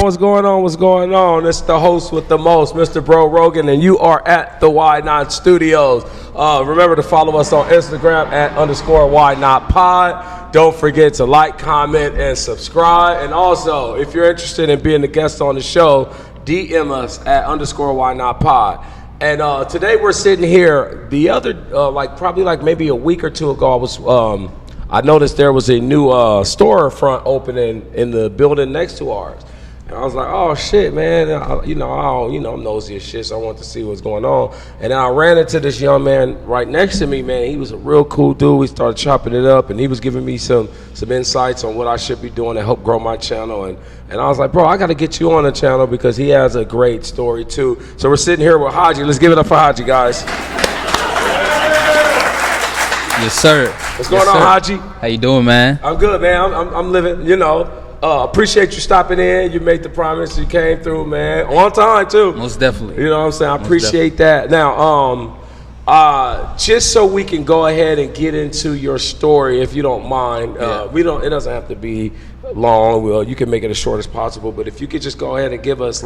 What's going on? What's going on? It's the host with the most, Mr. Bro Rogan, and you are at the Why Not Studios. Remember to follow us on Instagram at _Why Not Pod. Don't forget to like, comment, and subscribe. And also, if you're interested in being a guest on the show, DM us at _Why Not Pod. And today we're sitting here. The other, probably maybe a week or two ago, I noticed there was a new storefront opening in the building next to ours. And I was like, oh shit, man, I'm nosy as shit, so I wanted to see what's going on. And then I ran into this young man right next to me, man. He was a real cool dude. We started chopping it up, and he was giving me some insights on what I should be doing to help grow my channel. And I was like, bro, I got to get you on the channel because he has a great story too. So we're sitting here with HADJI. Let's give it up for HADJI, guys. Yes, sir. What's going on, HADJI? How you doing, man? I'm good, man. I'm living, appreciate you stopping in. You made the promise. You came through, man. On time, too. Most definitely. You know what I'm saying? I appreciate that. Now, just so we can go ahead and get into your story, if you don't mind. It doesn't have to be long. Well, you can make it as short as possible. But if you could just go ahead and give us,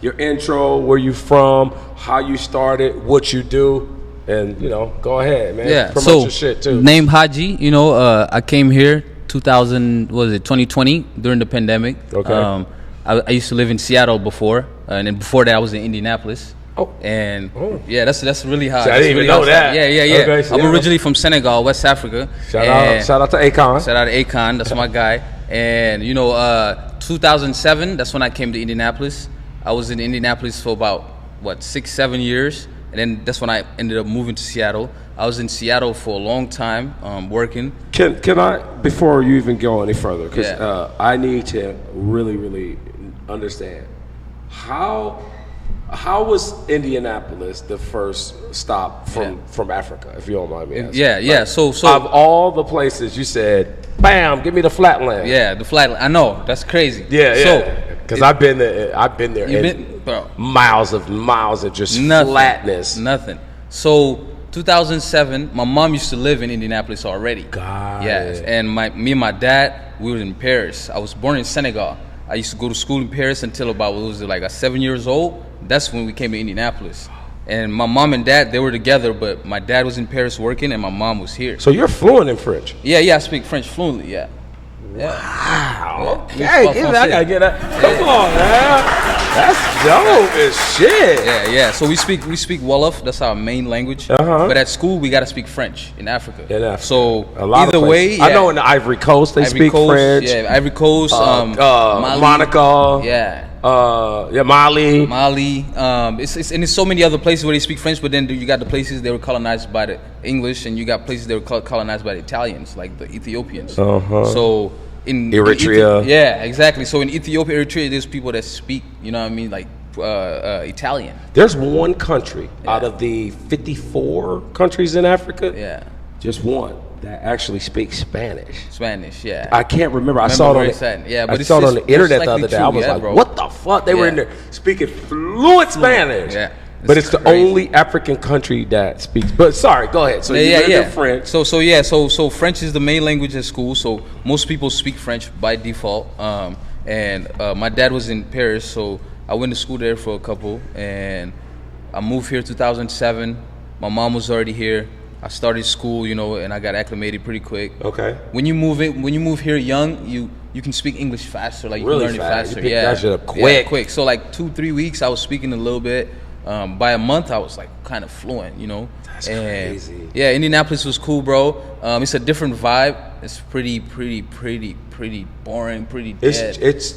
your intro, where you from, how you started, what you do. And, go ahead, man. Yeah, promote your shit, too. Name HADJI. I came here 2020 during the pandemic. Okay. I used to live in Seattle before, and then before that I was in Indianapolis. Yeah, that's really hard. I didn't even know that. Yeah. Okay, so I'm originally from Senegal, West Africa. Shout out to Akon. Shout out to Akon, that's my guy. And 2007, that's when I came to Indianapolis. I was in Indianapolis for about 6-7 years, and then that's when I ended up moving to Seattle. I was in Seattle for a long time, working. Can I, before you even go any further, because I need to really, really understand, how was Indianapolis the first stop from Africa, if you don't mind me asking? So of all the places you said, bam, give me the flatland. Yeah, the flatland. I know, that's crazy. Because I've been there. Bro. Miles of just flatness. Nothing. So 2007, my mom used to live in Indianapolis already. Got it. And me and my dad, we were in Paris. I was born in Senegal. I used to go to school in Paris until about 7 years old. That's when we came to Indianapolis. And my mom and dad, they were together, but my dad was in Paris working and my mom was here. So you're fluent in French? Yeah, I speak French fluently, yeah. Wow. Okay, I gotta get that. Come on, man. That's dope as shit. Yeah. So we speak Wolof. That's our main language. But at school, we gotta speak French in Africa. So either way, I know in the Ivory Coast they speak French. Yeah, Ivory Coast, Mali, Monaco. Mali. It's so many other places where they speak French, but then you got the places they were colonized by the English, and you got places they were colonized by the Italians, like the Ethiopians. So in Eritrea. Exactly. So in Ethiopia, Eritrea, there's people that speak, Italian. There's one country out of the 54 countries in Africa. Just one that actually speaks Spanish. I can't remember. I saw it on the internet the other day. I was like, what the fuck? They were in there speaking fluent Spanish. But it's the only African country that speaks. But sorry, go ahead. So you learned French. So French is the main language at school. So most people speak French by default. And my dad was in Paris, so I went to school there for a couple. And I moved here 2007. My mom was already here. I started school, and I got acclimated pretty quick. Okay. When you move here young, you can speak English faster. Like you really can learn fast. it faster. You pick that shit up quick. Quick. So 2-3 weeks, I was speaking a little bit. By a month, I was kind of fluent, That's crazy. Yeah, Indianapolis was cool, bro. It's a different vibe. It's pretty boring, pretty dead. It's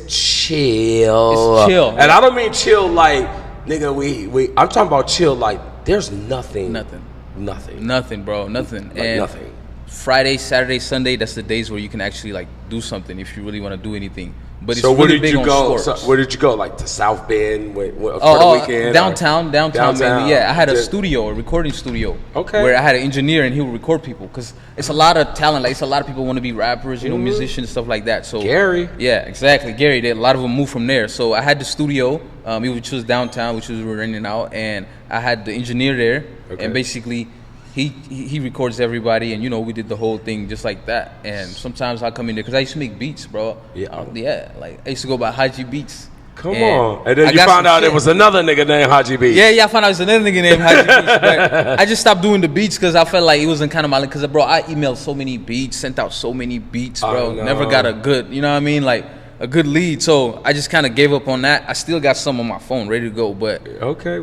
chill. It's chill. And I don't mean chill like, nigga, I'm talking about chill like there's nothing. Nothing, bro. Nothing. Nothing. Friday, Saturday, Sunday, that's the days where you can actually do something if you really want to do anything. But so it's really big on sports. So where did you go? To South Bend for the weekend? Downtown mainly. Yeah, I had a recording studio. Okay. Where I had an engineer and he would record people because it's a lot of talent. It's a lot of people want to be rappers, musicians, stuff like that. So Gary. Yeah, exactly. Gary. A lot of them moved from there. So I had the studio, which was downtown, which was renting out, and I had the engineer there, and basically he records everybody, and you know we did the whole thing just like that. And sometimes I come in there because I used to make beats, bro. Yeah, like I used to go by HADJI Beats. Come on. And then you found out it was another nigga named HADJI Beats. Yeah, I found out it was another nigga named HADJI Beats. But I just stopped doing the beats because I felt like it wasn't kind of my, because, bro, I emailed so many beats, sent out so many beats, bro. Never got a good, you know what I mean? Like, a good lead. So I just kind of gave up on that. I still got some on my phone ready to go, but okay, I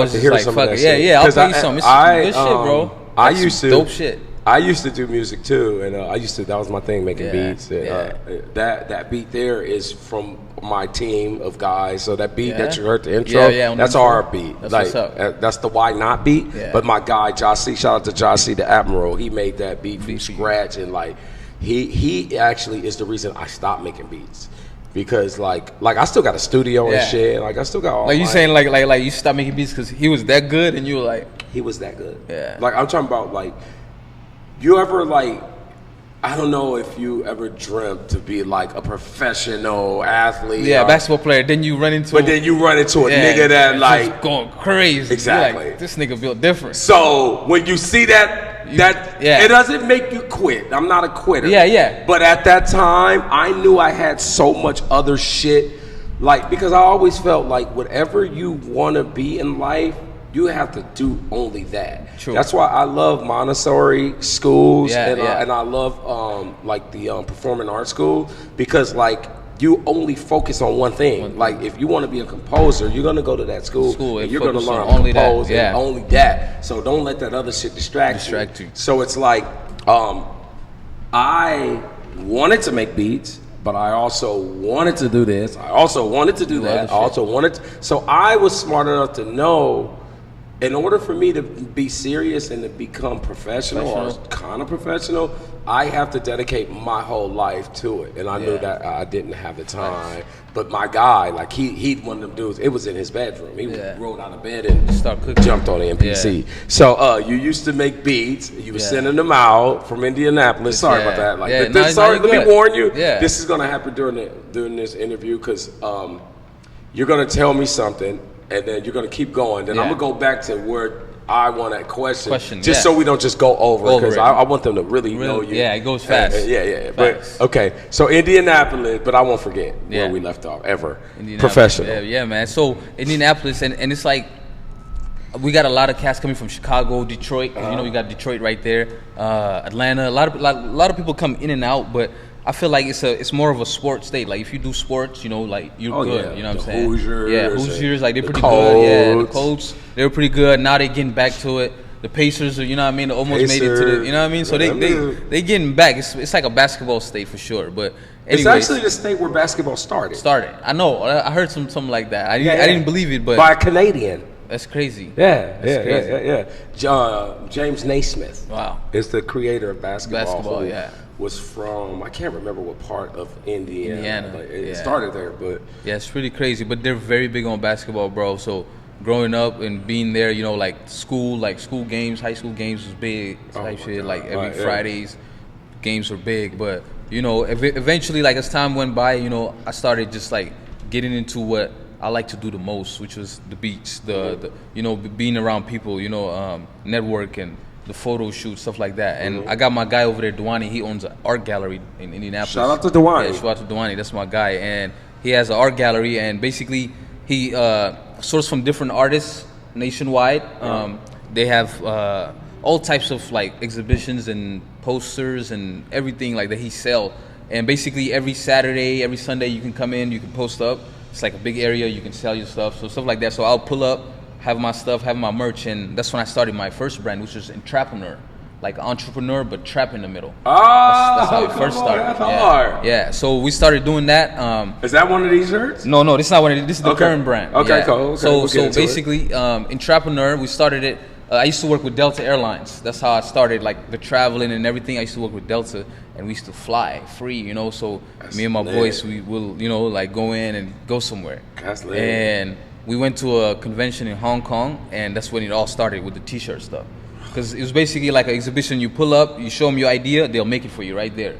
was just like, fuck it. Yeah, I'll play you some. It's good shit, bro. I used to dope shit. I used to do music too, and that was my thing, making beats. That beat there is from my team of guys. So that beat that you heard the intro, that's our beat. That's like what's up. That's the Why Not beat. But my guy Jossie, shout out to Jossie the Admiral, he made that beat from scratch, and like he actually is the reason I stopped making beats. Because like I still got a studio and shit. Like I still got all. Like you saying like you stopped making beats because he was that good, and you were like, he was that good. Yeah. Like I'm talking about like. You ever like, I don't know if you ever dreamt to be like a professional athlete. Yeah, basketball player. Then you run into a nigga that like going crazy. Exactly. Like, this nigga built different. So when you see it doesn't make you quit. I'm not a quitter. Yeah. But at that time, I knew I had so much other shit. Like, because I always felt like whatever you want to be in life, you have to do only that. True. That's why I love Montessori schools and I love like the performing arts school, because like you only focus on one thing. Like if you want to be a composer, you're gonna go to that school and you're gonna learn to compose and only that. So don't let that other shit distract you. So it's like I wanted to make beats, but I also wanted to do this. I also wanted to do that. I also wanted so I was smart enough to know, in order for me to be serious and to become professional or kind of professional, I have to dedicate my whole life to it. And I knew that I didn't have the time. But my guy, like he'd one of them dudes, it was in his bedroom. He rolled out of bed and jumped on the MPC. So you used to make beats. You were sending them out from Indianapolis. Sorry about that. Like, let me warn you. This is gonna happen during this interview, because you're gonna tell me something, and then you're gonna keep going. Then I'm gonna go back to where I want that question just so we don't just go over, because I want them to really know you. Yeah, it goes fast. But okay, so Indianapolis, but I won't forget where we left off ever. Professional. Yeah, man. So Indianapolis, and it's like we got a lot of cats coming from Chicago, Detroit. You know, we got Detroit right there, Atlanta. A lot of people come in and out, but I feel like it's more of a sports state. Like if you do sports, you know, like you're good. Yeah. You know what I'm saying? Hoosiers, like they're pretty good. Yeah, the Colts, they were pretty good. Now they're getting back to it. The Pacers, you know what I mean? They almost made it to the, you know what I mean? So they getting back. It's like a basketball state for sure. But anyways, it's actually the state where basketball started. I know. I heard something like that. I didn't believe it, but by a Canadian. That's crazy. Yeah. James Naismith. Wow. Is the creator of basketball. Was from, I can't remember what part of Indiana. Like it started there, but it's pretty crazy. But they're very big on basketball, bro. So growing up and being there, you know, like school games, high school games was big type shit. God. Like every Fridays, games were big. But you know, eventually, like as time went by, you know, I started just like getting into what I like to do the most, which was the beats, the you know, being around people, you know, network and the photo shoot, stuff like that. And I got my guy over there, Duani. He owns an art gallery in Indianapolis. Shout out to Duani. Yeah, shout out to Duani. That's my guy. And he has an art gallery, and basically he sources from different artists nationwide. They have all types of like exhibitions and posters and everything like that he sells. And basically every Saturday, every Sunday, you can come in, you can post up. It's like a big area, you can sell your stuff, so stuff like that. So I'll pull up, have my stuff, have my merch, and that's when I started my first brand, which was Intrapreneur, like entrepreneur but trap in the middle. That's how it first started. That's hard. Yeah. So we started doing that. Is that one of these shirts? No, this is not one of these. This is the current brand. Okay, cool. Okay, so basically, Intrapreneur, we started it. I used to work with Delta Airlines. That's how I started, like the traveling and everything. I used to work with Delta, and we used to fly free, you know. So me and my boys, we will, you know, like go in and go somewhere. That's lit. And we went to a convention in Hong Kong, and that's when it all started with the T-shirt stuff. Because it was basically like an exhibition. You pull up, you show them your idea, they'll make it for you right there.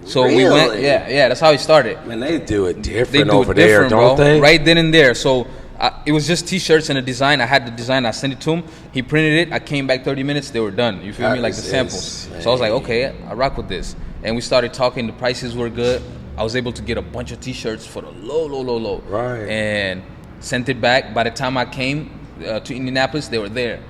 So we went, that's how it started. Man, they do it different over there, don't they? Right then and there. So it was just T-shirts and a design. I had the design. I sent it to him. He printed it. I came back 30 minutes. They were done. You feel me? Like the samples. Insane. So I was like, okay, I rock with this. And we started talking. The prices were good. I was able to get a bunch of T-shirts for the low. Right. And sent it back. By the time I came to Indianapolis, they were there.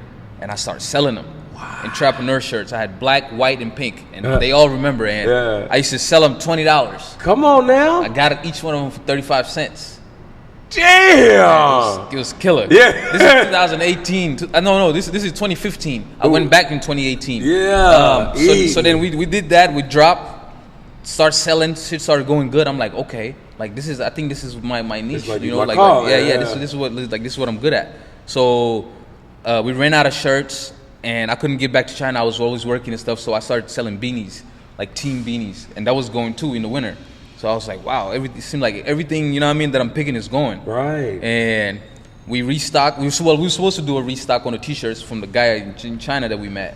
And I started selling them. Wow. Entrepreneur shirts. I had black, white, and pink. And they all remember. And I used to sell them $20. Come on now. I got each one of them for 35 cents. Damn! It was killer. Yeah. This is 2018. No, this is 2015. I went back in 2018. Yeah. So then we did that. We dropped, start selling. Shit started going good. I'm like, okay, like I think this is my niche. Like you know, like call, This is what I'm good at. So we ran out of shirts, and I couldn't get back to China. I was always working and stuff. So I started selling beanies, like team beanies, and that was going too in the winter. So I was like, wow, it seemed like everything, you know what I mean, that I'm picking is going. Right. And we restocked. We were supposed to do a restock on the T-shirts from the guy in China that we met.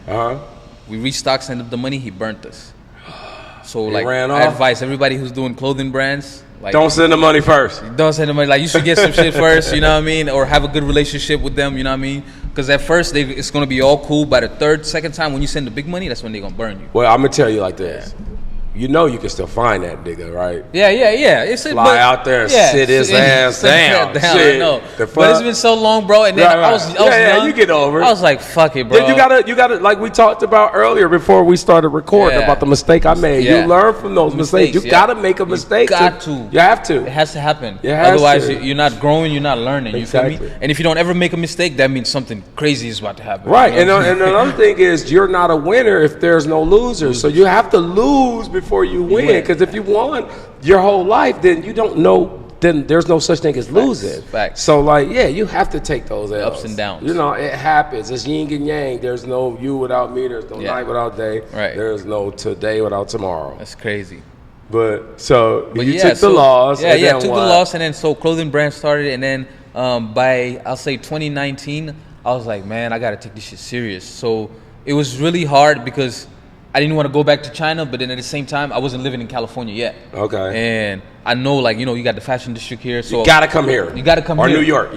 We restocked, sent him the money, he burnt us. So like, I advise everybody who's doing clothing brands, like, don't send the money first. Don't send the money. Like, you should get some shit first, you know what I mean? Or have a good relationship with them, you know what I mean? Because at first, it's going to be all cool. By the second time, when you send the big money, that's when they're going to burn you. Well, I'm going to tell you like this. Yeah. You know you can still find that nigga, right? Yeah. It's fly out there and sit his ass down. I know. But it's been so long, bro. And then I was young. You get over it. I was like, fuck it, bro. Then you gotta, like we talked about earlier before we started recording about the mistake I made. You learn from those mistakes. You gotta make a mistake. You got to. You have to. It has to happen. Otherwise, you're not growing. You're not learning. Exactly. You feel me? And if you don't ever make a mistake, that means something crazy is about to happen. Right. You know? And another thing is, you're not a winner if there's no losers. So you have to lose before you win. Because if you won your whole life, then you don't know. Then there's no such thing as losing. Facts. So like, you have to take those L's. Ups and downs. You know, it happens. It's yin and yang. There's no you without me. There's no night without day. Right. There's no today without tomorrow. That's crazy. But you took the loss. Took the loss, and then so clothing brand started, and then by I'll say 2019, I was like, man, I gotta take this shit serious. So it was really hard because I didn't want to go back to China, but then at the same time, I wasn't living in California yet. Okay. And I know, like, you know, you got the fashion district here. So you got to come here. You got to come here. Or New York.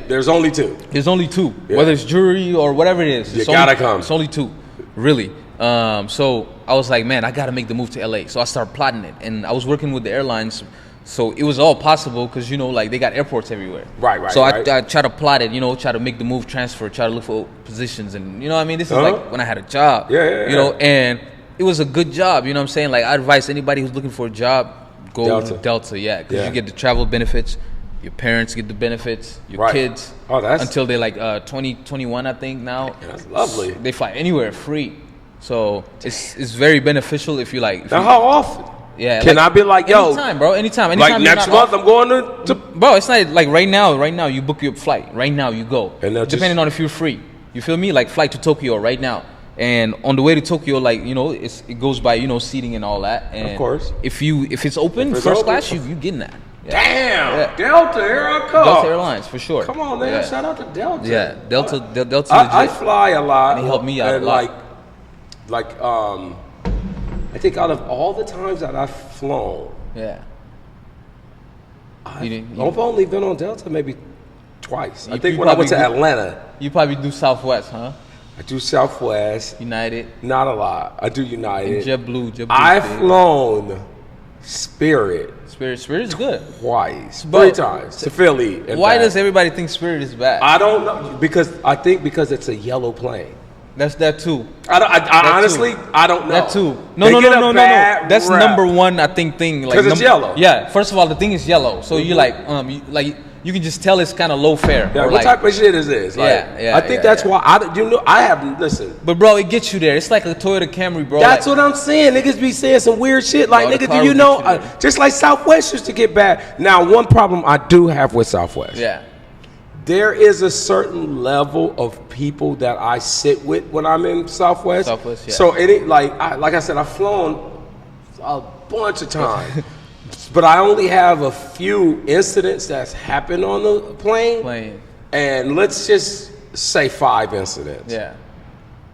There's only two. There's only two. Yeah. Whether it's jewelry or whatever it is. You got to come. It's only two, really. So I was like, man, I got to make the move to LA. So I started plotting it. And I was working with the airlines. So it was all possible because, you know, like, they got airports everywhere. Right. So I try to plot it, you know, try to make the move, transfer, try to look for positions. And, you know what I mean? This is like when I had a job. Yeah. You know, and it was a good job, you know what I'm saying? Like, I advise anybody who's looking for a job, go to Delta, because you get the travel benefits, your parents get the benefits, your kids, until they're like 20, 21, I think now. Yeah, that's lovely. They fly anywhere free. So it's very beneficial if you like. Now, how often? Yeah. Can I be like, yo? Anytime, bro. Anytime. Like next month, I'm going to. Bro, it's not like right now. Right now, you book your flight. Right now, you go. And depending on if you're free. You feel me? Like, flight to Tokyo right now. And on the way to Tokyo, like, you know, it goes by, you know, seating and all that. And of course. If it's open, first class, you getting that. Yeah. Damn. Delta, here I come. Delta Airlines, for sure. Come on, man. Shout out to Delta. Yeah, Delta legit. I fly a lot. And he helped me out a lot. I think out of all the times that I've flown, I've only been on Delta maybe twice. I think when I went to Atlanta. You probably do Southwest, huh? I do Southwest. United. Not a lot. I do United. And JetBlue. I've flown Spirit. Spirit is good. Twice. 3 times. To Philly. Why does everybody think Spirit is bad? I don't know. I think because it's a yellow plane. That's that too. I honestly don't know. That too. No. That's number one, I think, thing. Because it's yellow. Yeah. First of all, the thing is yellow. So you you can just tell it's kind of low fare. Yeah, what type of shit is this? Like, I think that's why I haven't listened. But bro, it gets you there. It's like a Toyota Camry, bro. That's what I'm saying. Niggas be saying some weird shit. Like, nigga, do you know? Just like Southwest used to get bad. Now, one problem I do have with Southwest. Yeah. There is a certain level of people that I sit with when I'm in Southwest. Southwest, yeah. So like I said, I've flown a bunch of times. But I only have a few incidents that's happened on the plane. And let's just say 5 incidents. Yeah.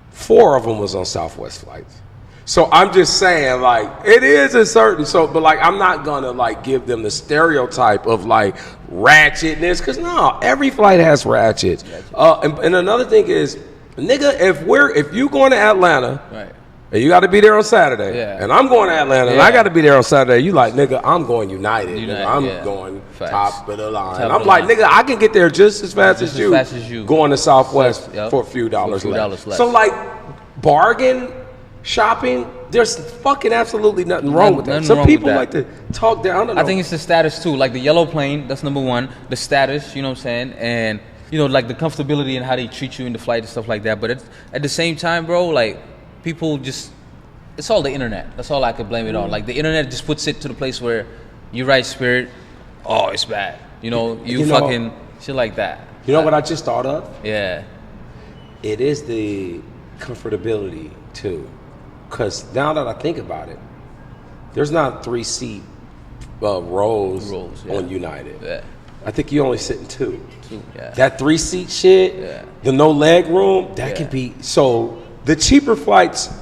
4 of them was on Southwest flights. So I'm just saying, like, it is a certain, but like, I'm not gonna like give them the stereotype of like ratchetness, because no, every flight has ratchets. And another thing is, nigga, if you going to Atlanta, Right. and you got to be there on Saturday, Yeah. and I'm going to Atlanta, and I got to be there on Saturday, you like, nigga, I'm going United. Nigga, I'm going Facts. top of the line. Top I'm of the like, line. nigga, I can get there just as fast as you. fast as you. Going to Southwest Yep. for a few dollars less. less. So like, bargain shopping, there's fucking absolutely nothing wrong with that. Nothing Some wrong people with like to talk down. I don't know. I think it's the status too. Like the yellow plane, that's number one. The status, you know what I'm saying? And, you know, like the comfortability and how they treat you in the flight and stuff like that. But at the same time, bro, like people just, it's all the internet. That's all I could blame it on. Like the internet just puts it to the place where you write Spirit, oh, it's bad. You know, you fucking shit like that. You know what I just thought of? Yeah. It is the comfortability too. Because now that I think about it, there's not 3-seat rows yeah. on United. Yeah. I think you only sit in 2. Yeah. That 3-seat shit, Yeah. the no leg room, that can be. So the cheaper flights,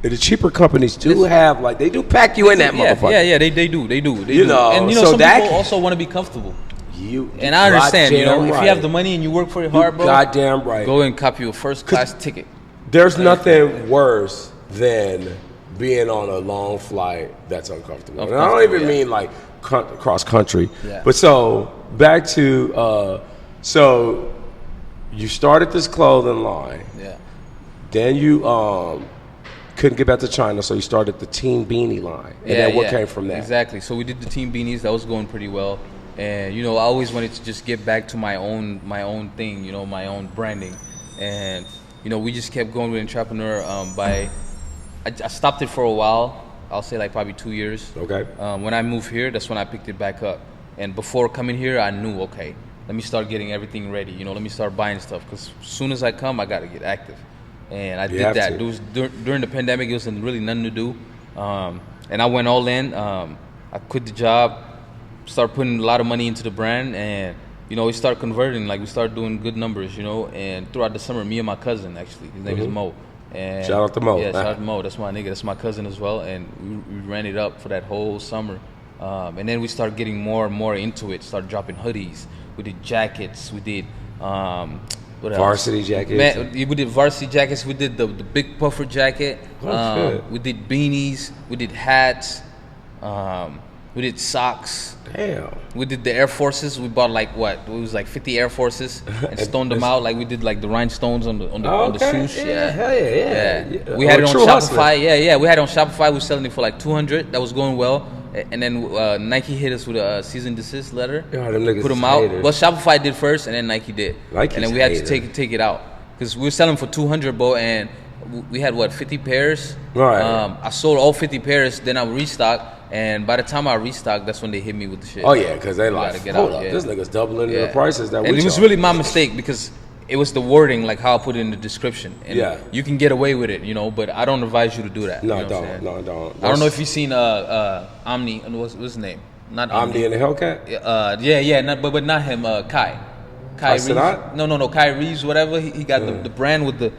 the cheaper companies do have, like, they do pack you in that motherfucker. Yeah, they do. You know, and you know, so some that people also want to be comfortable. And I understand, you know, right. if you have the money and you work for it hard, bro, goddamn right. go and copy a first class ticket. There's nothing worse than being on a long flight that's uncomfortable. And I don't even mean like cross country. Yeah. But so back to so you started this clothing line. Yeah. Then you couldn't get back to China, so you started the Team Beanie line. And then what came from that? Exactly. So we did the Team Beanies. That was going pretty well. And you know, I always wanted to just get back to my own thing, you know, my own branding. And you know, we just kept going with Entrepreneur. I stopped it for a while. I'll say like probably 2 years. Okay. When I moved here, that's when I picked it back up. And before coming here, I knew, okay, let me start getting everything ready. You know, let me start buying stuff, because as soon as I come, I got to get active. And I did that. It was during the pandemic. It was really nothing to do. And I went all in. I quit the job, started putting a lot of money into the brand, and you know, we started converting. Like, we started doing good numbers, you know. And throughout the summer, me and my cousin, actually, his name is Mo. And shout out to Mo. Yeah, shout out to Mo. That's my nigga. That's my cousin as well. And we ran it up for that whole summer. And then we started getting more and more into it. Started dropping hoodies. We did jackets. We did what else? Varsity jackets. Man, we did varsity jackets. We did the big puffer jacket. We did beanies. We did hats. We did socks. Damn. We did the Air Forces. We bought like what? It was like 50 Air Forces and stoned them out. Like we did like the rhinestones on the shoes. Yeah, hell yeah. We had it on Shopify. Hustler. Yeah. We had it on Shopify. We were selling it for like 200. That was going well. And then Nike hit us with a cease and desist letter. Yeah, them niggas put them out. haters. Well, Shopify did first, and then Nike did. Nike's and then we had hater. to take it out because we were selling for 200, bro, and we had what 50 pairs. Right. I sold all 50 pairs. Then I restocked. And by the time I restocked, that's when they hit me with the shit. Oh yeah, because they like, hold up, yeah. this nigga's doubling the prices that we And it was charge. really my mistake because it was the wording, like how I put it in the description. And you can get away with it, you know, but I don't advise you to do that. No, you know what I'm saying? don't. I don't know if you've seen Omni, what's his name? Not Omni and the Hellcat? But not him, Kai. Kai Reeves. Sinat? No, Kai Reeves, whatever. He got the brand with the,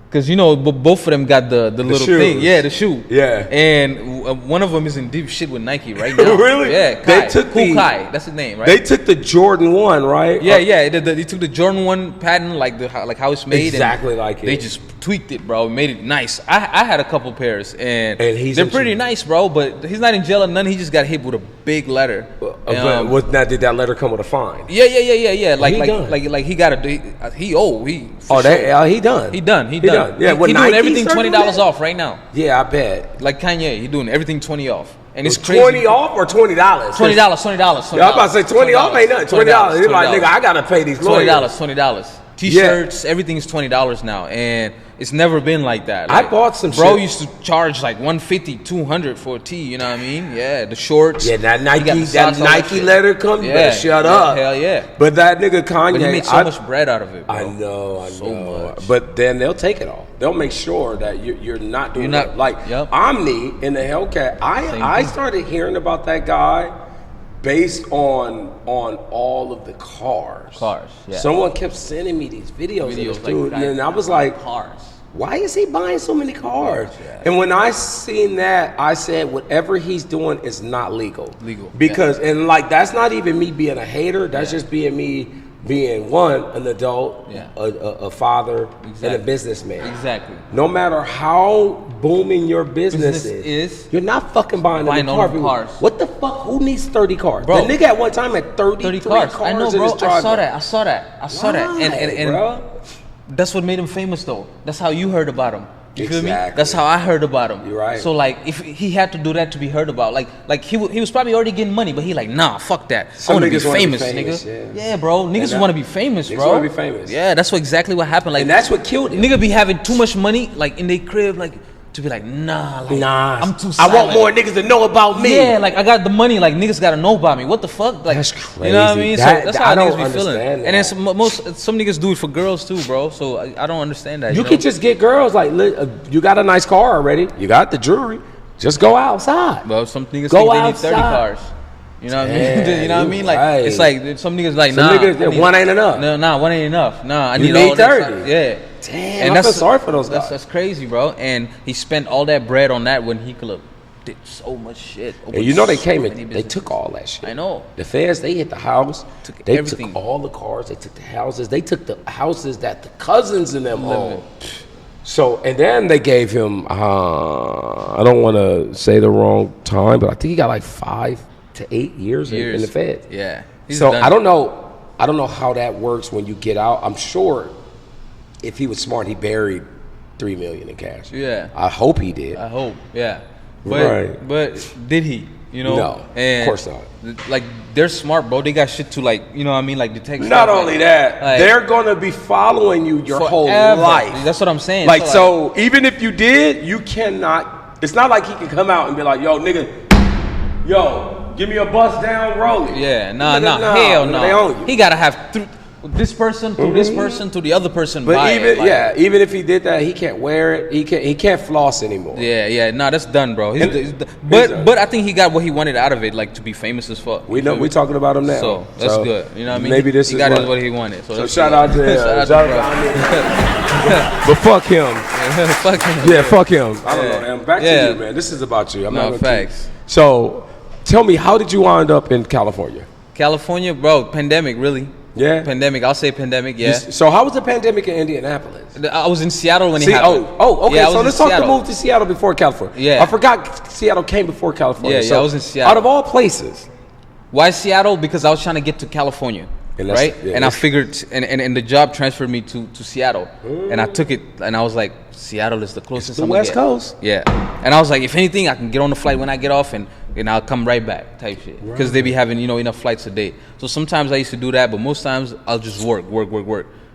because you know, both of them got the little shoes. thing. Yeah, the shoe. Yeah. And one of them is in deep shit with Nike right now. Really? Yeah, Kai. They took Kai, that's his name, right? They took the Jordan 1, right? Yeah. They took the Jordan 1 pattern, like how it's made. Exactly and like it. They just tweaked it, bro. Made it nice. I had a couple pairs, and they're pretty nice, bro. But he's not in jail or none. He just got hit with a big letter. Did that letter come with a fine? Yeah. Like he got he done. He done. He done. Yeah, he doing everything started $20 off right now. Yeah, I bet. Like Kanye, he doing everything 20 off. And it's 20 crazy. off or $20? $20. $20. Yeah, I was about to say 20 off ain't nothing. $20. He's like, nigga, I gotta pay these lawyers. $20. T-shirts, everything's $20 now, and it's never been like that. I bought some bro shit. used to charge like $150, $200 for a tee. You know what I mean? Yeah, the shorts. Yeah, that He got the socks, all that shit. letter come. You better shut up. Hell yeah. But that nigga Kanye, But he made so much bread out of it, bro. I know. So much. But then they'll take it all. They'll make sure that you're not doing that. Like Omni in the Hellcat. I started hearing about that guy based on all of the cars. Yeah. Someone kept sending me these videos of this like dude, and I was like, cars. Why is he buying so many cars? Yeah. And when I seen that, I said, whatever he's doing is not legal. Because, and like, that's not even me being a hater. That's just being me being, one, an adult, a father, and a businessman. Exactly. No matter how booming your business is, you're not fucking buying all the cars. What the fuck? Who needs 30 cars? Bro, the nigga at one time had 30 cars. I know, bro. I saw that. Why, And bro? That's what made him famous, though. That's how you heard about him. You feel me? That's how I heard about him. You're right. So like, if he had to do that to be heard about, like he was probably already getting money, but he like, nah, fuck that. I want to be famous, nigga. Yeah, bro. Niggas want to be famous, bro. Niggas want to be famous. Yeah, that's exactly what happened. Like, and that's what killed him. Nigga be having too much money, like in their crib, like to be like, nah, I'm too silent. I want more niggas to know about me. Yeah, like I got the money, like niggas gotta know about me. What the fuck? Like, that's crazy. You know what I mean? So that's how niggas be feeling. That. And then some niggas do it for girls too, bro. So I don't understand that. You can just get girls like, you got a nice car already. You got the jewelry. Just go outside. Well, some niggas think they need 30 cars. You know what I mean? You know what I mean? Like it's like some niggas like, nah, niggas, one ain't enough. Nah, one ain't enough. Nah, I need all 30. Yeah. Damn, and I feel sorry for those guys. That's crazy, bro. And he spent all that bread on that when he could have did so much shit. And you know they came and they took all that shit. I know. The feds, they hit the house. They took all the cars. They took the houses. They took the houses that the cousins in them owned. So, and then they gave him, I don't want to say the wrong time, but I think he got like 5 to 8 years. In the Fed. Yeah. So I don't know how that works when you get out. I'm sure if he was smart, he buried $3 million in cash. Yeah. I hope he did. I hope. Yeah. But did he? You know? No. And of course not. Like, they're smart, bro. They got shit to, like, you know what I mean? Like, detect. Not only that, like, they're gonna be following you your whole life. That's what I'm saying. Like, so even if you did, you cannot. It's not like he can come out and be like, "Yo, nigga, give me a bus down, roll it." Yeah, nah, hell no. They own you. He gotta have this person to this person to the other person. But even if he did that, he can't wear it. He can't floss anymore. Yeah, nah, that's done, bro. But I think he got what he wanted out of it, like to be famous as fuck. We know we talking about him now. So that's good. You know what I mean? Maybe this he is got what he wanted. So shout out to him. But fuck him. Fuck him. Yeah, fuck him. I don't know, man. Back to you, man. This is about you. I'm not gonna facts. So, tell me, how did you wind up in California? California, bro. Pandemic, really. Yeah. Pandemic. I'll say pandemic. Yeah. So how was the pandemic in Indianapolis? I was in Seattle when it happened. Okay. Yeah, so let's talk the move to Seattle before California. Yeah. I forgot Seattle came before California. Yeah, I was in Seattle. Out of all places. Why Seattle? Because I was trying to get to California. Right? Yeah, and I figured, and the job transferred me to Seattle. And I took it, and I was like, Seattle is the closest. The West Coast. Yeah. And I was like, if anything, I can get on the flight when I get off, and I'll come right back, type shit. Because they be having, enough flights a day. So sometimes I used to do that, but most times I'll just work.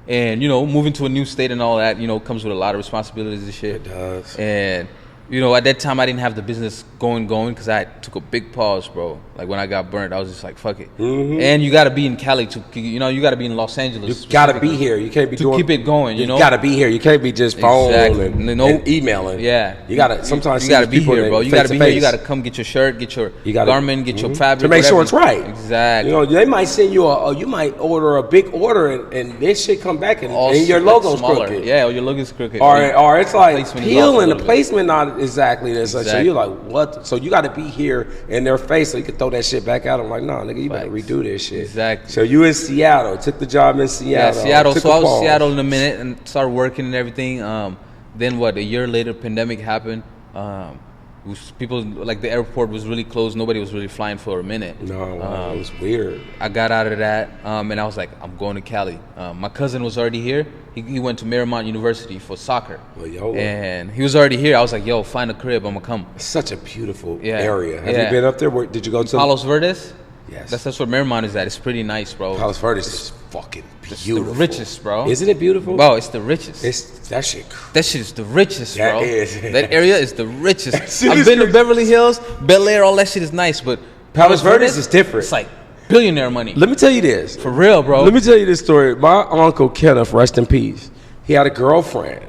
And, moving to a new state and all that, comes with a lot of responsibilities and shit. It does. And, at that time I didn't have the business going because I took a big pause, bro. Like when I got burnt, I was just like, fuck it. Mm-hmm. And you got to be in Cali you got to be in Los Angeles. You got to be here. You can't be to keep it going, You got to be here. You can't be just phone and emailing. Yeah. You got to sometimes you got to be here, bro. You got to be here. You got to come get your shirt, get your garment, get your fabric. To make sure it's right. Exactly. They might send you you might order a big order and this shit come back and your logo's crooked. Yeah, or your logo's crooked. Or it's like peeling the placement not exactly this. So you're like, what? So you got to be here in their face so you can throw that shit back out. I'm like, nah, nigga, you better redo this shit. Exactly. So you in Seattle, took the job in Seattle. Yeah, Seattle. So I was in Seattle in a minute and started working and everything. Then a year later, pandemic happened. People, like the airport was really closed. Nobody was really flying for a minute. No, it was weird. I got out of that, and I was like, I'm going to Cali. My cousin was already here. He went to Marymount University for soccer. And he was already here. I was like, yo, find a crib. I'm going to come. It's such a beautiful area. Have you been up there? Did you go to Palos Verdes? Yes. That's where Marymount is at. It's pretty nice, bro. Palos Verdes is fucking beautiful. It's the richest, bro. Isn't it beautiful? Bro, it's the richest. That shit is the richest, bro. Is. That area is the richest. I've been to Beverly Hills, Bel Air, all that shit is nice, but Palos Verdes is different. It's like billionaire money. Let me tell you this. For real, bro. Let me tell you this story. My uncle Kenneth, rest in peace, he had a girlfriend,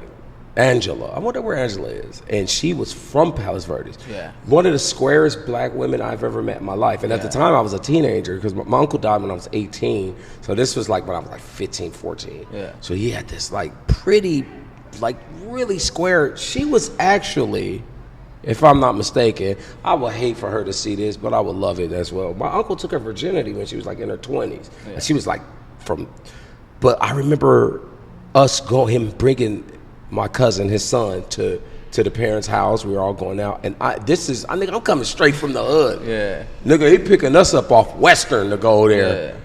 Angela. I wonder where Angela is. And she was from Palos Verdes. Yeah. One of the squarest black women I've ever met in my life. And at the time, I was a teenager because my uncle died when I was 18. So this was like when I was like 15, 14. Yeah. So he had this like pretty like really square. She was actually, if I'm not mistaken, I would hate for her to see this, but I would love it as well. My uncle took her virginity when she was like in her 20s. Yeah. And she was like but I remember him bringing my cousin, his son, to the parents' house. We were all going out, and I think I'm coming straight from the hood. Yeah. Nigga, he picking us up off Western to go there.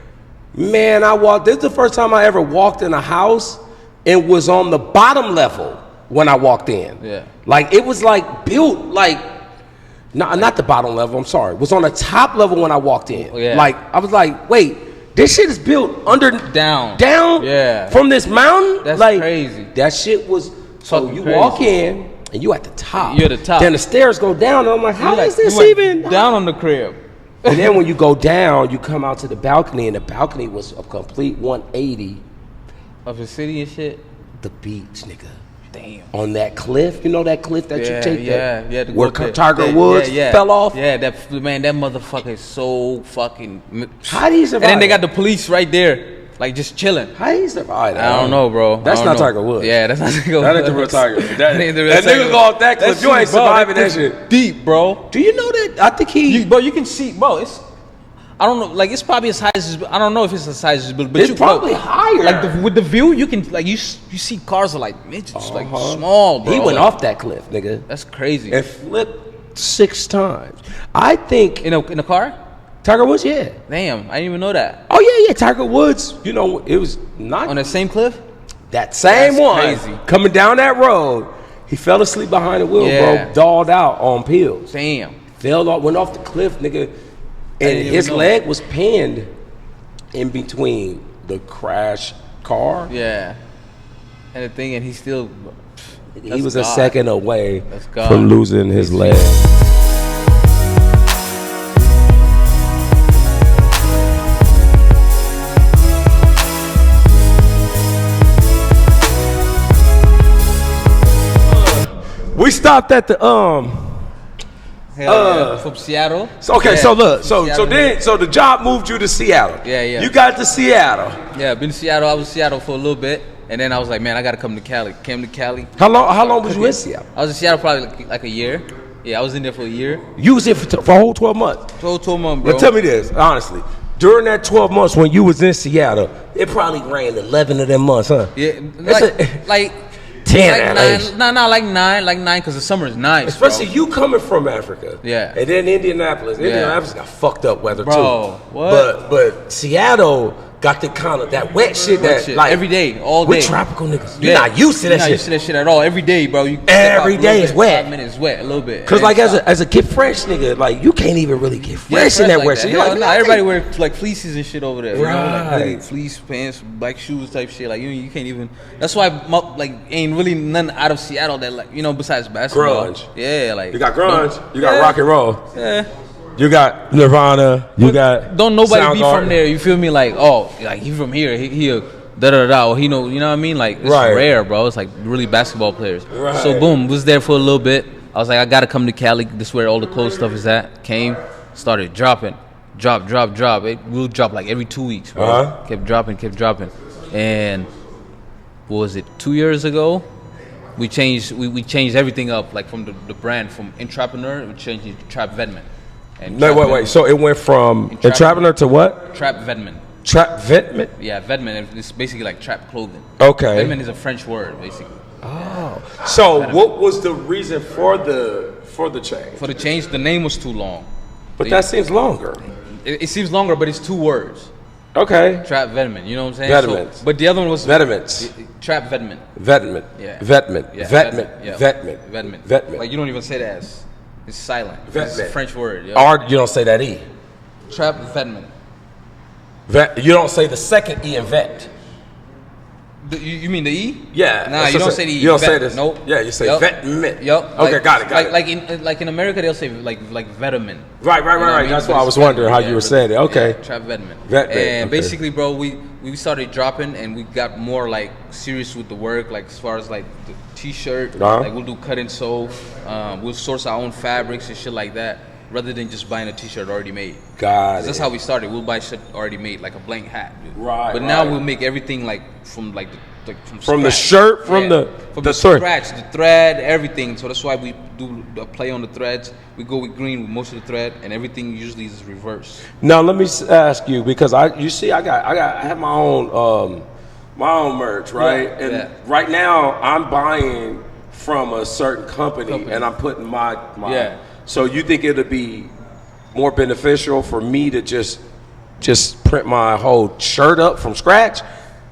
Yeah. Man, this is the first time I ever walked in a house and was on the bottom level when I walked in. Yeah. Like, it was like built like, not the bottom level, I'm sorry. It was on the top level when I walked in. Yeah. Like, I was like, wait, this shit is built down Yeah. from this mountain? That's like, crazy. That shit was, so Fucking you crazy. walk in and you at the top. You're at the top. Then the stairs go down and I'm like, how is this you went even? down on the crib? And then when you go down, you come out to the balcony, and the balcony was a complete 180. Of the city and shit? The beach, nigga. Damn. On that cliff, you know that cliff that you take that where Tiger Woods fell off? Yeah, that motherfucker is so fucking. How do you survive? And then they got the police right there, like just chilling. How do you survive that? I don't know, bro. That's not Tiger Woods. Yeah, that's not Tiger Woods. That ain't the real Tiger. That ain't the real Tiger nigga go off that cliff, you ain't surviving that shit. Deep, bro. Do you know that? I think you can see, bro. I don't know, like it's probably as high as I don't know if it's as high as this building, but it's probably higher. Like with the view, you can like you see cars are like midgets, like small, bro. He went off that cliff, nigga. That's crazy. And flipped 6 times. I think in a car. Tiger Woods, yeah. Damn, I didn't even know that. Oh yeah, Tiger Woods. You know, it was not on that same cliff. That same That's one. Crazy. Coming down that road, he fell asleep behind the wheel, bro. Dolled out on pills. Damn. Fell off, went off the cliff, nigga. And his leg was pinned in between the crash car. Yeah. And the thing, and he still. He was a second away God. From losing his leg. We stopped at the from Seattle. So look, so the job moved you to Seattle. Yeah. You got to Seattle. Yeah, been to Seattle. I was in Seattle for a little bit, and then I was like, man, I gotta come to Cali. Came to Cali. How long was you in Seattle? I was in Seattle probably like a year. Yeah, I was in there for a year. You was in for a whole 12 months. Whole 12 months, bro. But tell me this, honestly. During that 12 months when you was in Seattle, it probably rained 11 of them months, huh? Yeah, like 10 like nine, because the summer is nice. Especially bro. you coming from Africa. Yeah. And then Indianapolis. Indianapolis got fucked up weather bro, too. What? But Seattle got the kind of that wet shit like every day, all day. We're tropical niggas. You're not used to that shit. Not used to that shit at all. Every day, bro. Every day is wet. 5 minutes wet, a little bit. Cause like as a get fresh nigga, like you can't even really get fresh in that wet shit. Like, everybody wear like fleeces and shit over there. Right. You know, like fleece pants, black shoes type shit. Like you can't even. That's why like ain't really nothing out of Seattle that like besides basketball. Grunge. Yeah, like you got grunge. You got rock and roll. Yeah. You got Nirvana. You got. Don't nobody be Soundgarden. from there. You feel me? Like like he from here. He da da da. Or you know what I mean? Like it's Right. rare, bro. It's like really basketball players. Right. So boom, was there for a little bit. I was like, I gotta come to Cali. This is where all the clothes stuff is at. Came, started dropping, drop. We'll drop like every 2 weeks, bro. Uh-huh. Kept dropping, and what was it? 2 years ago, we changed everything up. Like from the brand from Intrapreneur, we changed it to Trap Vetman. No, wait. So it went from Intrapreneur to what? Trap Vetman. Trap Vetman? Yeah, Vetman. It's basically like trap clothing. Okay. Vetman is a French word, basically. Oh. So what was the reason for the change? For the change, the name was too long. But that seems longer. It seems longer, but it's 2 words. Okay. Trap Vetman. You know what I'm saying? Veterans. So, but the other one was Veterans. Trap Vetman. Vetman. Yeah. Vetman. Yeah, Vetman. Yeah. Vetman. Vetman. Vetman. Like you don't even say that. It's silent. Vetman. It's a French word. Yo. Or you don't say that E. Trap Vetman. You don't say the second E in vet. You mean the E? Yeah. Nah, you don't say the E. You don't say this. Nope. Yeah, you say Vetman. Yup. Okay, got it. Like in America, they'll say like Vetamin. Right. You know what I mean? That's But why I it's was wondering how Vetman, you were saying it. Okay. Yeah, Trap Vetman. Vetman. And okay. basically, bro, we started dropping and we got more like serious with the work. Like as far as like the T-shirt, Uh-huh. like we'll do cut and sew. We'll source our own fabrics and shit like that, rather than just buying a T-shirt already made. Got it. That's how we started. We'll buy shit already made, like a blank hat. Right, But now right. we'll make everything like from like the from the shirt, from the scratch, the thread, everything. So that's why we do a play on the threads. We go with green with most of the thread, and everything usually is reverse. Now let me ask you, because I have my own merch, right? And right now I'm buying from a certain company. And I'm putting my So you think it'll be more beneficial for me to just print my whole shirt up from scratch?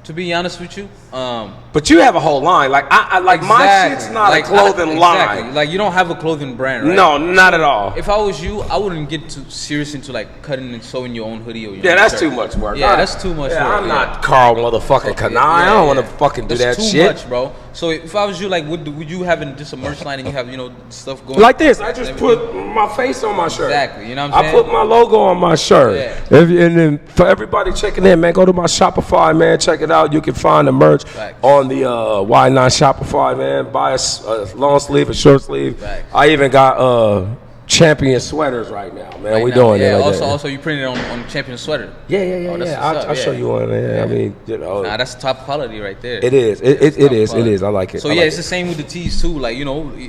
To be honest with you, but you have a whole line. Like I like my shit's not like a clothing line. Like you don't have a clothing brand, right? No, not at all. If I was you, I wouldn't get too serious into like cutting and sewing your own hoodie or your own that's shirt. too much work. Yeah, that's too much work. I'm not Carl motherfucking Kanai. I don't want to fucking do that shit. That's too much, bro. So if I was you, like, would you have just a merch line and you have stuff going like this? I just put my face on my shirt. Exactly. You know what I'm saying? I put my logo on my shirt. Yeah. And then for everybody checking in, man, go to my Shopify, man. Check it out. You can find the merch on the Why Not Shopify, man. Buy a long sleeve, a short sleeve. I even got Champion sweaters right now, man. We doing it. Also, you printed on Champion sweater. Yeah. I'll show you one. I mean, that's top quality right there. It is. It is. I like it. So it's the same with the tees too. Like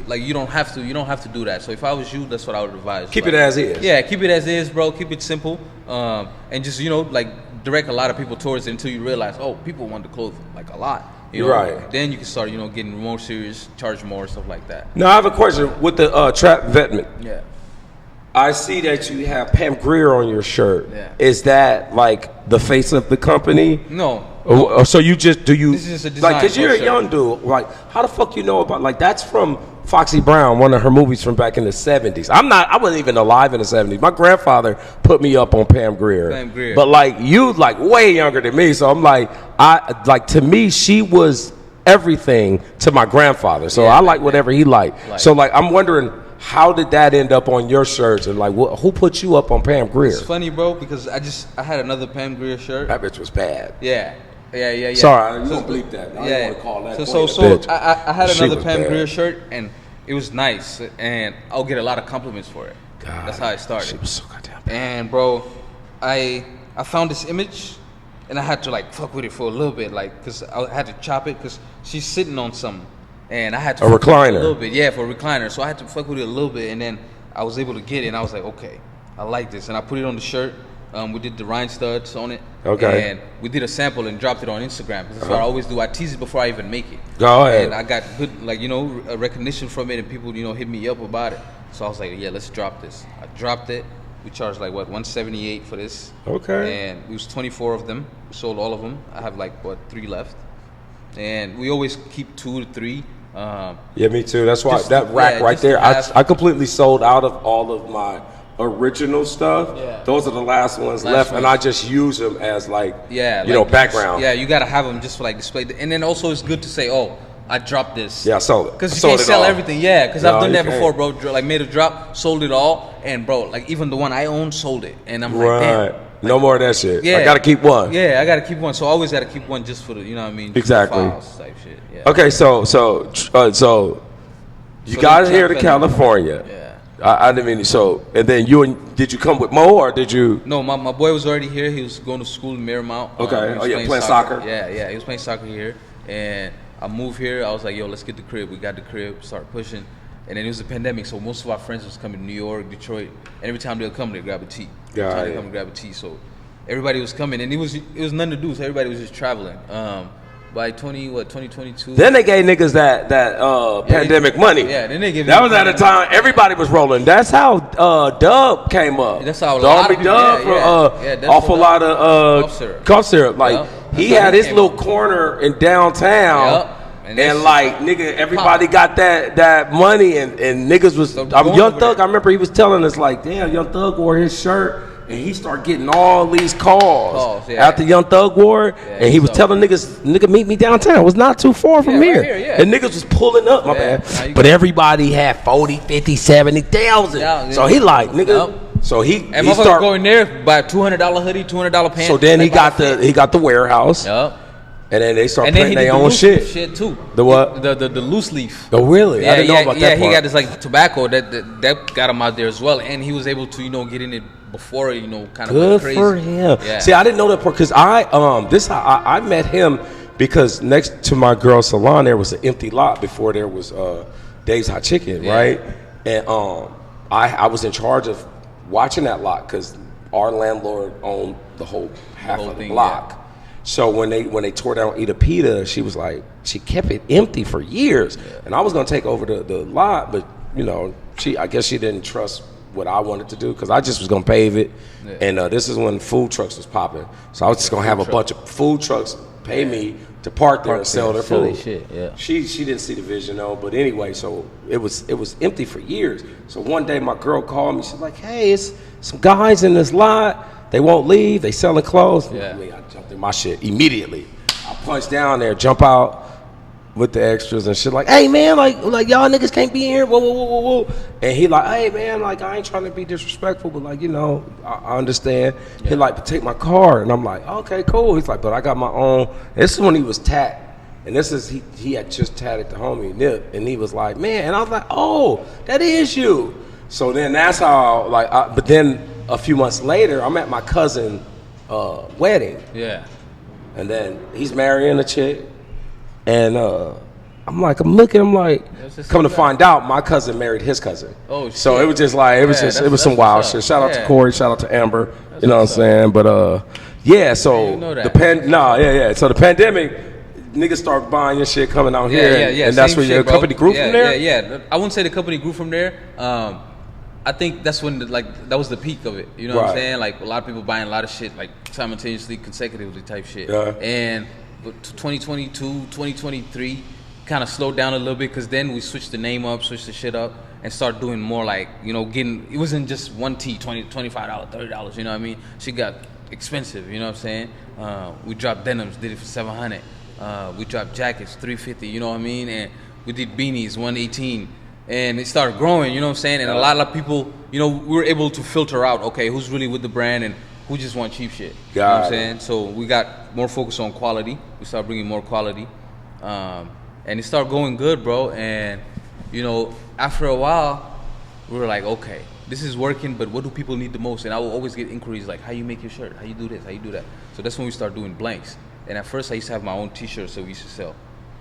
like you don't have to do that. So if I was you, that's what I would advise. Keep it as is. Yeah, keep it as is, bro. Keep it simple, and just like direct a lot of people towards it until you realize, people want the clothing like a lot. Right. Then you can start, getting more serious, charge more, stuff like that. Now I have a question with the Trap Vetman. Yeah. I see that you have Pam Grier on your shirt. Yeah. Is that like the face of the company? No. So you just This is just a design. like, cause you're a young dude. Like, how the fuck you know about like that's from Foxy Brown, one of her movies from back in the 70s. I wasn't even alive in the 70s. My grandfather put me up on Pam Grier. But like you like way younger than me, so I'm like to me she was everything to my grandfather. So I like whatever he liked. So like I'm wondering, how did that end up on your shirts, and like who put you up on Pam Grier? It's funny, bro, because I had another Pam Grier shirt. That bitch was bad. Yeah. Sorry, you don't bleep that. I don't want to call that. So I had another Pam Grier shirt, and it was nice, and I'll get a lot of compliments for it. God, that's how it started. She was so goddamn bad. And bro, I found this image, and I had to like fuck with it for a little bit, like, cause I had to chop it, cause she's sitting on something, and I had to a recliner. A little bit, for a recliner. So I had to fuck with it a little bit, and then I was able to get it, and I was like, okay, I like this, and I put it on the shirt. We did the rhine studs on it. Okay. And we did a sample and dropped it on Instagram. That's what I always do. I tease it before I even make it. Go ahead. And I got good, recognition from it, and people, hit me up about it. So I was like, yeah, let's drop this. I dropped it. We charged like $178 for this. Okay. And it was 24 of them. We sold all of them. I have 3 left. And we always keep 2 to 3. Yeah, me too. That's why that rack right there. I completely sold out of all of my original stuff. Yeah. Those are the last ones left, and I just use them as background. Yeah, you gotta have them just for like display. And then also it's good to say, I dropped this. Yeah, I sold it. Because you can't sell everything. Yeah, because I've done that before, bro. Like made a drop, sold it all, and bro, like even the one I own sold it, and I'm like, damn. No more of that shit. Yeah, I gotta keep one. Yeah, I gotta keep one. So I always gotta keep one just for the, exactly. Files type shit. Yeah. Okay, so you got here to California. Yeah. I didn't mean and then did you come with Mo or did you? No, my boy was already here. He was going to school in Miramont. Okay. Playing soccer. Yeah, he was playing soccer here, and I moved here. I was like, yo, let's get the crib. We got the crib. Start pushing, and then it was a pandemic, so most of our friends was coming to New York, Detroit, and every time they'll come, they grab a tea. So everybody was coming, and it was nothing to do. So everybody was just traveling. By 2022. Then they gave niggas that pandemic money. Yeah, then they gave. That was at a time everybody was rolling. That's how Dub came up. That's how Dub awful lot of cough syrup. Like he had his little corner in downtown. And nigga, everybody got that money, and niggas was. Young Thug. I remember he was telling us like, damn, Young Thug wore his shirt. And he started getting all these calls after Young Thug wore, and he was telling niggas, nigga, meet me downtown. It was not too far from here. Right here. And niggas was pulling up, my bad. But everybody had 40, 50, 70,000. So he like, nigga. So he started going there, buy a $200 hoodie, $200 pants. So then he got the warehouse. Yep. And then they start printing their own shit too. The what? The loose leaf. Oh really? Yeah, I didn't know about that part. He got this like tobacco that got him out there as well, and he was able to get in it before kind of good crazy. For him. Yeah. See, I didn't know that part because I met him because next to my girl's salon there was an empty lot before there was Dave's Hot Chicken, right? And I was in charge of watching that lot because our landlord owned the whole half of the block. Yeah. So when they tore down Ida Pita, she was like, she kept it empty for years, and I was gonna take over the lot, but you know, I guess she didn't trust what I wanted to do because I just was gonna pave it, and this is when food trucks was popping, so I was just gonna have a bunch of food trucks pay me to park there and sell their food. Shit, yeah. She didn't see the vision though, but anyway, so it was empty for years. So one day my girl called me, she's like, hey, it's some guys in this lot, they won't leave, they selling clothes. I jumped in my shit immediately. I punched down there, jump out with the extras and shit, like, hey man, like y'all niggas can't be here, whoa. And he like, hey man, like I ain't trying to be disrespectful, but like, you know, I understand. He like, but take my car, and I'm like, okay, cool. He's like, but I got my own. This is when he was tat, and this is he had just tatted the homie Nip, and he was like, man, and I was like, oh, that is you. So then that's how but then a few months later, I'm at my cousin's wedding. Yeah. And then he's marrying a chick. And I'm looking, come to find out, my cousin married his cousin. Oh, shit. So it was just like, it was some wild shit. Shout out to Corey, shout out to Amber, you know what I'm saying? But yeah, so so the pandemic, niggas start buying your shit coming out here, and that's where your company grew from there? Yeah. I wouldn't say the company grew from there. I think that's when that was the peak of it. You know what I'm saying? Like a lot of people buying a lot of shit like simultaneously, consecutively type shit. Yeah. And 2022, 2023 kind of slowed down a little bit because then we switched the name up, switched the shit up, and started doing more like, you know, it wasn't just one tee, $20, $25, $30, you know what I mean? Shit got expensive, you know what I'm saying? We dropped denims, did it for $700. We dropped jackets, $350, you know what I mean? And we did beanies, $118. And it started growing, you know what I'm saying? And a lot of people, you know, we were able to filter out, okay, who's really with the brand and who just want cheap shit. You know what I'm saying? So we got more focus on quality. We started bringing more quality. And it started going good, bro. And, you know, after a while, we were like, okay, this is working, but what do people need the most? And I will always get inquiries like, how you make your shirt? How you do this? How you do that? So that's when we started doing blanks. And at first, I used to have my own T-shirts that we used to sell.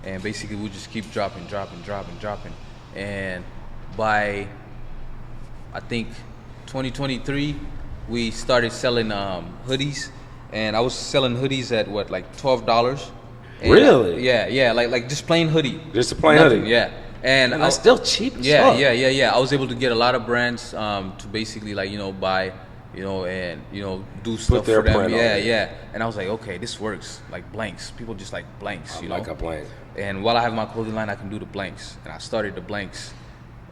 And basically, we just keep dropping. And by, I think, 2023, we started selling hoodies, and I was selling hoodies at what, like $12. And really? Yeah, like just plain hoodie. Just a plain hoodie. Yeah. And that's still cheap as fuck. fuck. Yeah. I was able to get a lot of brands to basically like, you know, buy, you know, and, you know, do stuff for them. Yeah. And I was like, okay, this works. Like blanks. People just like blanks, you know. Like a blank. And while I have my clothing line, I can do the blanks. And I started the blanks,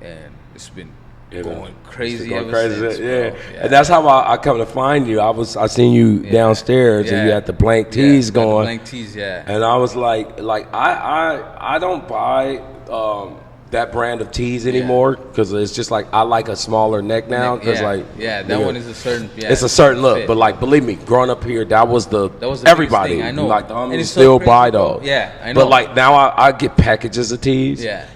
and it's been going crazy. Since, and that's how I come to find you. I seen you downstairs, and you had the blank tees going. The blank tees, And I was like I don't buy that brand of tees anymore because it's just like I like a smaller neck now because that one is a certain it's a certain look fit. But like believe me, growing up here, that was the everybody. I know. Like the homies still buy those. Yeah, I know. But like now I get packages of tees. Yeah,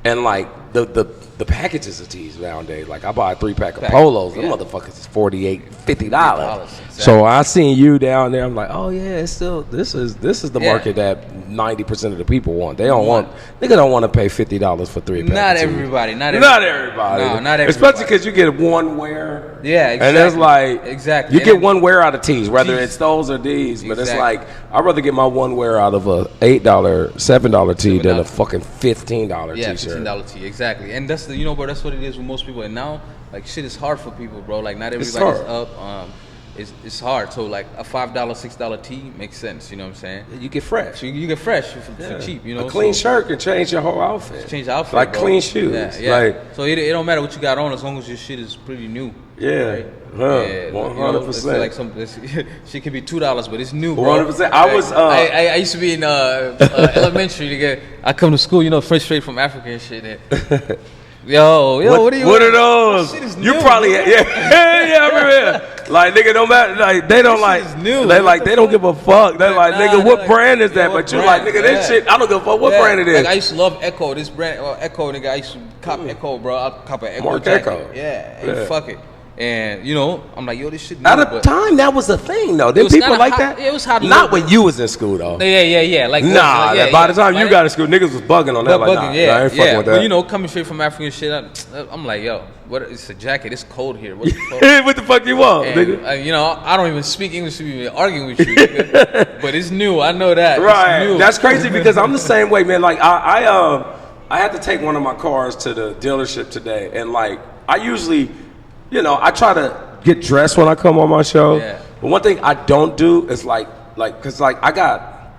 and like the packages of tees nowadays, like I buy a 3-pack of polos, them motherfuckers is $48, $50. Exactly. So I seen you down there, I'm like, oh yeah, it's still this is the market that 90% of the people want. They don't want to pay $50 for 3 packs. Not everybody. No, not everybody. Especially because you get one wear. Yeah, exactly. And it's like you get one wear out of tees, whether it's those or these. But it's like I'd rather get my one wear out of a $8, $7 tee than a fucking $15 t-shirt. $15 tee, exactly. And that's you know, bro, that's what it is with most people. And now, like, shit is hard for people, bro. Like, not everybody's up. It's hard. So, like, a $5, $6 tee makes sense. You know what I'm saying? You get fresh. You get fresh for cheap. You know, a clean shirt can change your whole outfit. Change the outfit, like bro. Clean shoes. Yeah. Like, so it don't matter what you got on as long as your shit is pretty new. Yeah. Right? 100%. Like shit can be $2, but it's new, bro. 100%. I used to be in elementary. I come to school, you know, straight from Africa and shit. Yo, what are you? What are those? You probably I remember. Like nigga, don't matter. Like they don't like. New. They don't give a fuck. They like nigga, what brand is that? But you like nigga, this shit. I don't give a fuck what brand it is. Like I used to love Echo. This brand, Echo nigga. I used to cop Echo, bro. I cop an Echo Mark jacket. Echo. Yeah. Fuck it. And you know, I'm like, yo, this shit. At the time, that was a thing, though. Did people like that? It was hot. Not when you was in school, though. Yeah. Like by the time you got to school, niggas was bugging on that. Like, nah, I ain't fucking with that. But you know, coming straight from African shit, I'm like, yo, what? It's a jacket. It's cold here. What the fuck? What the fuck you want, nigga? You know, I don't even speak English to be arguing with you, nigga. But it's new. I know that. Right. It's new. That's crazy because I'm the same way, man. Like I had to take one of my cars to the dealership today, and like I usually, you know, I try to get dressed when I come on my show. Yeah. But one thing I don't do is like, cause like I got,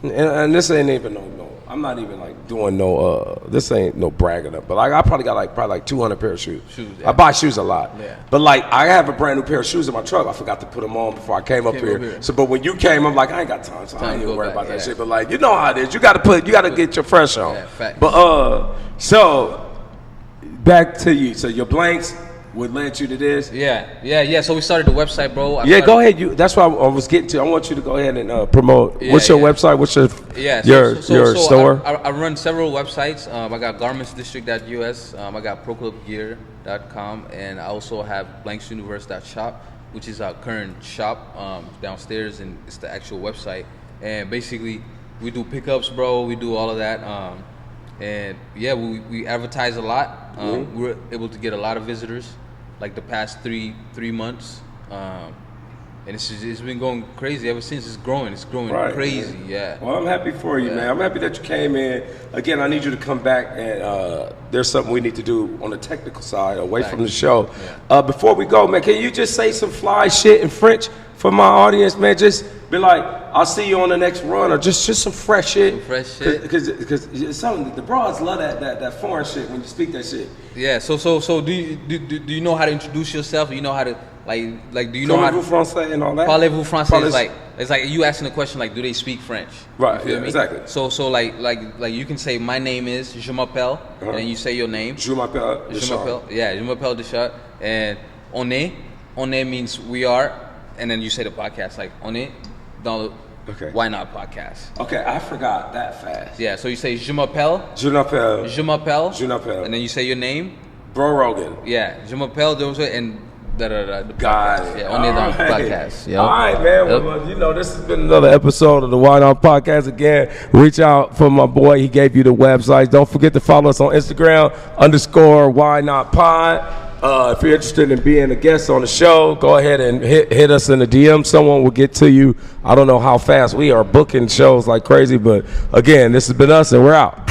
and this ain't even no. I'm not even like doing no. This ain't no bragging up. But like I probably got like 200 pair of shoes. I buy shoes a lot. Yeah. But like I have a brand new pair of shoes in my truck. I forgot to put them on before I came up here. So, but when you came, I'm like I ain't got time, so I ain't even worried about that shit. But like you know how it is. You got to get your fresh on. Yeah, facts. But so back to you. So your blanks would led you to this. Yeah. So we started the website, bro. Go ahead. That's what I was getting to. I want you to go ahead and promote. What's your website? What's your store? I run several websites. I got garmentsdistrict.us. I got proclubgear.com, and I also have blanksuniverse.shop, which is our current shop downstairs, and it's the actual website. And basically, we do pickups, bro. We do all of that. And yeah, we advertise a lot. We were able to get a lot of visitors, like the past three months, and it's been going crazy ever since. It's growing right, crazy, man. Yeah. Well, I'm happy for you, man. I'm happy that you came in. Again, I need you to come back, and there's something we need to do on the technical side, away from the show. Yeah. Before we go, man, can you just say some fly shit in French for my audience, man? Just be like, I'll see you on the next run, or just some fresh shit. Because the broads love that foreign shit when you speak that shit. Yeah. So do you know how to introduce yourself? Do you know how to like do you know how to français and all that? Parlez-vous français? It's like you asking the question like, do they speak French? Right. Yeah, exactly. So like you can say, my name is Je m'appelle, and then you say your name. Je m'appelle Deschamps. Yeah, Je m'appelle Deschamps. And on est means we are, and then you say the podcast, like on est dans le Why Not podcast. Okay, I forgot that fast. Yeah, so you say Je m'appelle, and then you say your name. Bro Rogan. Yeah, Je m'appelle, and the Got podcast. it. Yeah, on the podcast. Yep. All right, man. Yep. Well, you know, this has been another episode of the Why Not Podcast. Again, reach out for my boy. He gave you the website. Don't forget to follow us on Instagram _Why Not Pod. If you're interested in being a guest on the show, go ahead and hit us in the DM. Someone will get to you. I don't know how fast we are booking shows like crazy, but again, this has been us, and we're out.